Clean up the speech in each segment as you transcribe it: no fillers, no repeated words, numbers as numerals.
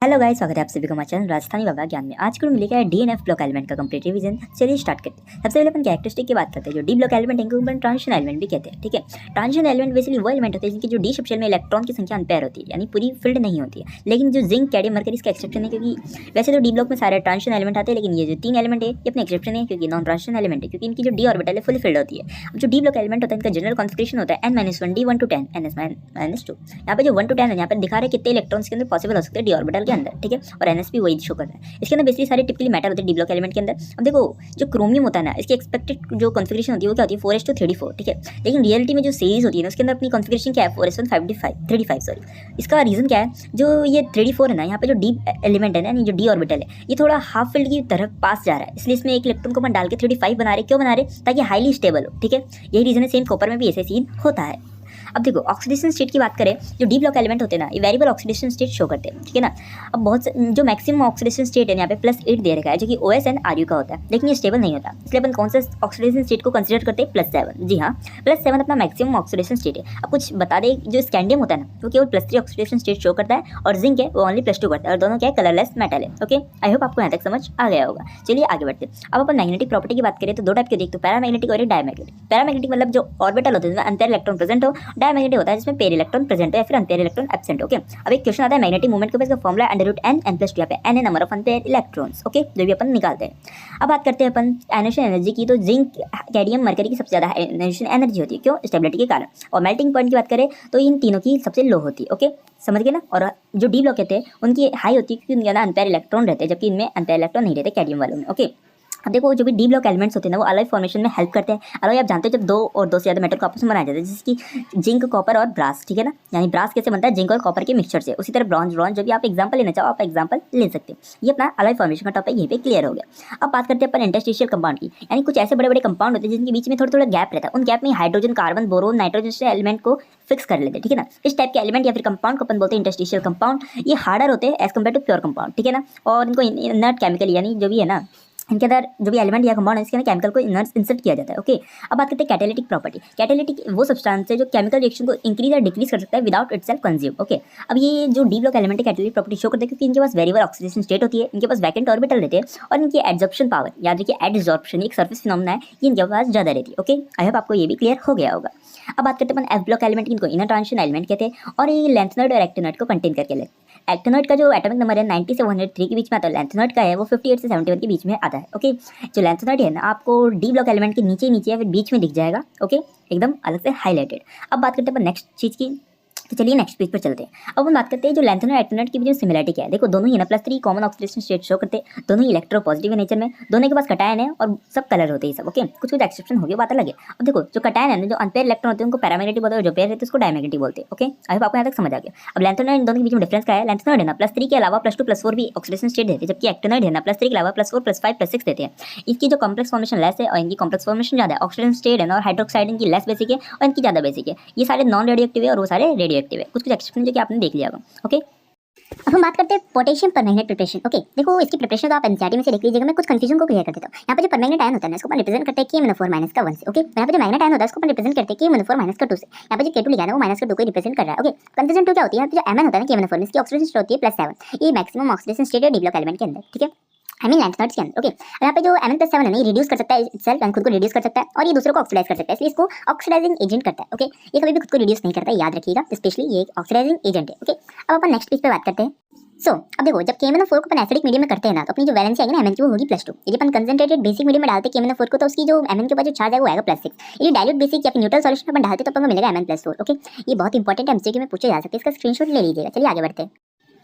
Hello guys, स्वागत है आप सभी को हमारे चैनल राजस्थानी बाबा ज्ञान में। आज को मिलेगा है डीएनएफ ब्लॉक एलिमेंट का कंप्लीट रिवीजन। चलिए स्टार्ट करते हैं। सबसे पहले अपन कैरेक्टरिस्टिक की बात करते हैं। जो डी ब्लॉक एलिमेंट इनको अपन ट्रांजिशन एलिमेंट भी कहते हैं, ठीक है। ट्रांजिशन एलिमेंट बेसिकली वो एलिमेंट होते हैं जिनकी जो डी सबशेल में इलेक्ट्रॉन की संख्या अनपेयर होती है, यानी पूरी फील्ड नहीं होती है। लेकिन जो जिंक, कैडमियम, मरकरी इसका एक्सेप्शन है, क्योंकि वैसे तो डी ब्लॉक में सारे ट्रांजिशन एलिमेंट आते हैं, लेकिन ये जो 3 एलिमेंट है ये अपने एक्सेप्शन है, क्योंकि नॉन ट्रांजिशन एलिमेंट है, क्योंकि इनकी जो डी ऑर्बिटल है फुल फील्ड होती है। अब जो डी ब्लॉक एलिमेंट होता है इनका जनरल कॉन्फिगरेशन होता है n-1 d 1 to 10 ns-2। यहाँ पे जो 1 to 10 है, यहाँ पे दिखा रहे कितने इलेक्ट्रॉन्स के अंदर पॉसिबल हो सकते हैं डी ऑर्बिटल के अंदर, ठीक है। और ns भी वही शो करता है। इसके अंदर बेसिकली सारे टिपिकली मैटर होते हैं डी ब्लॉक एलिमेंट के अंदर। अब देखो, जो क्रोमियम होता है ना, इसकी एक्सपेक्टेड जो कॉन्फिगरेशन होती है वो क्या होती है 4:3d4, ठीक है। लेकिन रियलिटी में जो सीरीज होती है ना, उसके अंदर अपनी कॉन्फिगरेशन क्या है 4:5d5 सॉरी। इसका रीजन क्या है, जो ये 3d4 है ना, यहाँ पे जो डी एलिमेंट है ना, जो डी ऑर्बिटल है, ये थोड़ा हाफ फील्ड की तरफ पास जा रहा है, इसलिए इसमें एक इलेक्ट्रॉन को अपन डाल के 3d5 बना रहे। क्यों बना रहे? ताकि हाईली स्टेबल हो, ठीक है। यही रीजन है, सेम कॉपर में भी ऐसे सीन होता है। अब देखो, ऑक्सीडेशन स्टेट की बात करें, जो डी ब्लॉक एलिमेंट होते हैं ना, ये वेरिएबल ऑक्सीडेशन स्टेट शो करते हैं, ठीक है ना। अब बहुत जो मैक्सिमम ऑक्सीडेशन स्टेट है यहाँ पे +8 दे रखा है, जो कि OS एंड RU का होता है, लेकिन ये स्टेबल नहीं होता। इसलिए अपन कौन सा ऑक्सीडेशन स्टेट को कंसीडर करते हैं? +7। जी हाँ, +7 अपना मैक्सिमम ऑक्सीडेशन स्टेट है। अब कुछ बता दें, जो स्कैंडियम होता है ना, वो केवल +3 ऑक्सीडेशन स्टेट शो करता है, और जिंक है वो ओनली +2 करता है, और दोनों क्या है, कलरलेस मेटल है। ओके, आई होप आपको यहाँ तक समझ आ गया होगा। चलिए आगे बढ़ते हैं। अब अपन मैग्नेटिक प्रॉपर्टी की बात करें तो दो टाइप के देखते हैं, पैरामैग्नेटिक और डायमैग्नेटिक। पैरामैग्नेटिक मतलब जो ऑर्बिटल होते हैं जिसमें अनपेयर इलेक्ट्रॉन प्रेजेंट हो। डायमैग्नेटिक होता है जिसमें पेयर इलेक्ट्रॉन प्रेजेंट हो या फिर अनपेयर इलेक्ट्रॉन एब्सेंट हो। ओके, अब एक क्वेश्चन आता है मैग्नेटिक मूवमेंट के ऊपर, इसका फॉर्मूला √n+2, यहाँ पे n है number of unpair electrons, okay, जो भी अपन निकालते हैं। अब बात करते हैं अपन आयनेशन एनर्जी की, तो जिंक, कैडमियम, मरकरी की सबसे ज्यादा आयनेशन एनर्जी होती है। क्यों? स्टेबिलिटी के कारण। और मेल्टिंग पॉइंट की बात करें तो इन तीनों की सबसे लो होती है। ओके, समझ गए ना। और जो डी ब्लॉक कहते हैं उनकी हाई होती है, क्योंकि उनके अंदर अनपेयर इलेक्ट्रॉन रहते हैं, जबकि इनमें अनपेयर इलेक्ट्रॉन नहीं रहते कैडमियम वालों में। ओके, अब देखो, जो भी डी ब्लॉक एलिमेंट्स होते हैं ना, वो अलॉय फॉर्मेशन में हेल्प करते हैं। अलॉय आप जानते हो, जब दो और दो से ज़्यादा मेटल को आपस में बनाया जाता है, जैसे कि जिंक, कॉपर और ब्रास, ठीक है ना। यानी ब्रास कैसे बनता है? जिंक और कॉपर के मिक्सचर से। उसी तरह ब्रॉन्ज, जो भी आप एग्जांपल लेना चाहो आप एग्जांपल ले सकते हो। ये अपना अलॉय फॉर्मेशन का टॉपिक यहीं पे क्लियर हो गया। अब बात करते हैं अपन इंटरस्टिशियल कंपाउंड की, यानी कुछ ऐसे बड़े बड़े कंपाउंड होते हैं जिनके बीच में थोड़ा थोड़ा गैप रहता है। उन गैप में हाइड्रोजन, कार्बन, बोरोन, नाइट्रोजन से एलिमेंट को फिक्स कर लेते हैं, ठीक है ना। इस टाइप के एलिमेंट या फिर कंपाउंड को अपन बोलते हैं इंटरस्टिशियल कंपाउंड। ये हार्डर होते हैं as compare to pure compound, ठीक है ना। और इनको इनर्ट केमिकल, यानी जो भी है ना, इनके अंदर जो भी एलिमेंट या कंपाउंड है इसके अंदर केमिकल को इंसर्ट किया जाता है। ओके, अब बात करते हैं कैटालिटिक प्रॉपर्टी। कैटालिटिक वो सब्सटेंस है जो केमिकल रिएक्शन को इंक्रीज या डिक्रीज कर सकता है विदाउट इटसेल्फ कंज्यूम। ओके, अब ये जो डी ब्लॉक एलिमेंट है कैटालिटिक प्रॉपर्टी शो करते हैं, क्योंकि इनके पास वेरिएबल ऑक्सीडेशन स्टेट होती है, इनके पास वैकेंट ऑर्बिटल रहते हैं, और इनकी एड्सॉर्प्शन पावर, याद रखिए एडसॉर्प्शन एक सर्फेस फिनोमेना है, ये इनके पास ज़्यादा रहती है। ओके, आई होप आपको ये भी क्लियर हो गया होगा। अब बात करते हैं अपन एफ ब्लॉक एलिमेंट, इनको इनर ट्रांजिशन एलिमेंट कहते हैं, और ये लेंथेनॉइड और एक्टिनॉइड को कंटेन करके ले। एक्टिनॉइड का जो एटॉमिक नंबर है 90 से 103 के बीच में आता है, लेंथेनॉइड का है वो 58 से 71 के बीच में आता है। ओके, जो लेंथेनॉइड है ना, आपको डी ब्लॉक एलिमेंट के नीचे नीचे या फिर बीच में दिख जाएगा। ओके, एकदम अलग से हाईलाइटेड। अब बात करते हैं अपन नेक्स्ट चीज़ की, तो चलिए नेक्स्ट पेज पर चलते हैं। अब हम बात करते हैं जो लेंथेनॉइड और एक्टिनॉइड की जो सिमिलरिटी क्या है। देखो, दोनों ही ना +3 कॉमन ऑक्सीडेशन स्टेट शो करते हैं, दोनों ही इलेक्ट्रोपॉजिटिव है नेचर में, दोनों के पास कटायन है और सब कलर होते हैं सब। ओके, कुछ कुछ एक्सेप्शन हो गया, बात अलग है। अब देखो, जो कटायन है ना, जो अनपेयर इलेक्ट्रॉन होते हैं उनको पैरामैग्नेटिक बोलते हैं, जो पेयर रहते हैं उसको डायमैग्नेटिक बोलते हैं। ओके, आई होप आपको यहाँ तक समझ आ गया। अब लेंथेनॉइड दोनों के बीच में डिफरेंस क्या है? लेंथेनॉइड है ना +3 के अलावा +2 +4 भी ऑक्सीडेशन स्टेट देते हैं, जबकि एक्टिनॉइड है ना +3 के अलावा +4 +5 +6 देते हैं। इसकी जो कॉम्प्लेक्स फॉर्मेशन लेस है और इनकी कॉम्प्लेक्स फॉर्मेशन ज़्यादा है। ऑक्सीडेशन स्टेट है ना, और हाइड्रोक्साइड इनकी लेस बेसिक है और इनकी ज़्यादा बेसिक है। ये सारे नॉन रेडियो एक्टिव है और वो सारे रेडियो एक्टिव है। कुछ कुछ एक्सेप्शन जो कि आपने देख लिया होगा। ओके, अब हम बात करते हैं पोटेशियम परमैंगनेट प्रिपरेशन। ओके, देखो इसकी प्रिपरेशन तो आप एनसीईआरटी में से देख लीजिएगा, मैं कुछ कंफ्यूजन को क्लियर कर देता हूँ। यहाँ पे जो परमैंगनेट आयन होता है ना, इसको अपन रिप्रेजेंट करते हैं K-4 का 1 से। ओके, यहाँ पे जो मैग्नेट आयन होता है उसको अपन रिप्रेजेंट करते हैं K-4 का 2 से। यहाँ पे जो K2 लिखा है ना, वो -2 को रिप्रेजेंट कर रहा है। ओके, कंफ्यूजन 2 क्या होती है? यहाँ पे जो Mn होता है ना K-4 में, इसकी ऑक्सीडेशन स्टेट होती है +7। ये मैक्सिमम ऑक्सीडेशन स्टेट है डी ब्लॉक एलिमेंट के अंदर, ठीक है, आई मीन लेंथेनॉइड्स के अंदर। ओके, यहाँ पे जो Mn+7 है ना, ये रिड्यूस कर सकता है इटसेल्फ, यानी खुद को रिड्यूस कर सकता है, और ये दूसरों को ऑक्सीडाइज कर सकता है, इसलिए इसको ऑक्सीडाइजिंग एजेंट करता है। ओके, ये कभी भी खुद को रिड्यूस नहीं करता है, याद रखिएगा, स्पेशली ये एक ऑक्सीडाइजिंग एजेंट है। ओके, अब अपन नेक्स्ट पेज पे बात करते हैं। अब देखो, जब KMnO4 को अपन एसिडिक मीडियम में करते हैं ना, तो अपनी जो वैलेंसी आएगी ना Mn की, वो होगी +2। यदि अपन कंसंट्रेटेड बेसिक मीडियम में डालते हैं KMnO4 को, तो उसकी जो Mn के ऊपर जो चार्ज है वो आएगा +6। यदि डाइल्यूट बेसिक या फिर न्यूट्रल सॉल्यूशन में अपन डालते हैं तो अपन को मिलेगा Mn+4। ओके, ये बहुत इंपॉर्टेंट MCQ में पूछे जा सकते हैं, इसका स्क्रीनशॉट ले लीजिएगा। चलिए आगे बढ़ते हैं।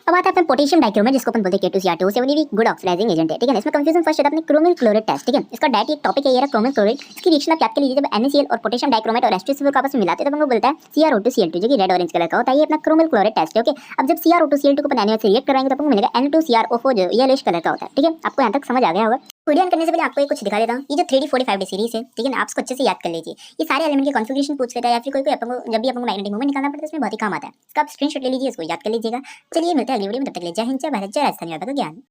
अब आता है अपन पोटेशियम डाइक्रोमेट, जिसको अपन बोलते हैं K2Cr2, से वो भी गुड ऑक्सीडाइजिंग एजेंट है, ठीक है ना। इसमें कंफ्यूजन फर्स्ट है अपने क्रोमिल क्लोराइड टेस्ट, ठीक है। इसका डायरेक्ट एक टॉपिक है ये रहा, क्रोमिल क्लोराइड। इसकी रिएक्शन आप याद कर लीजिए, जब NaCl और पोटेशियम डाइक्रोमेट और H2SO4 को आपस में मिलाते हैं तो अपन को बोलता है CrO2Cl2, जो कि रेड ऑरेंज कलर का होता है। ये अपना क्रोमिल क्लोराइड टेस्ट है। ओके, अब जब CrO2Cl2 को अपन NaOH से रिएक्ट कराएंगे तो अपन को मिलेगा Na2CrO4, जो येलोइश कलर का होता है, ठीक है। आपको यहाँ तक समझ आ गया होगा। वीडियो करने से पहले आपको ये कुछ दिखा देता हूँ। ये जो 3D45D सीरीज है, ठीक है ना, आप इसको अच्छे से याद कर लीजिए। ये सारे एलिमेंट के कॉन्फ़िगरेशन पूछ लेता है, या फिर कोई अपन को जब भी अपन को मैग्नेटिक मोमेंट निकालना पड़ता है, इसमें बहुत ही काम आता है। इसका आप स्क्रीनशॉट ले लीजिए, इसको याद कर लीजिएगा। चलिए मिलते हैं अगली वीडियो में, तब तक के लिए जय हिंद, जय भारत, जय राजस्थानी बाबा का ज्ञान।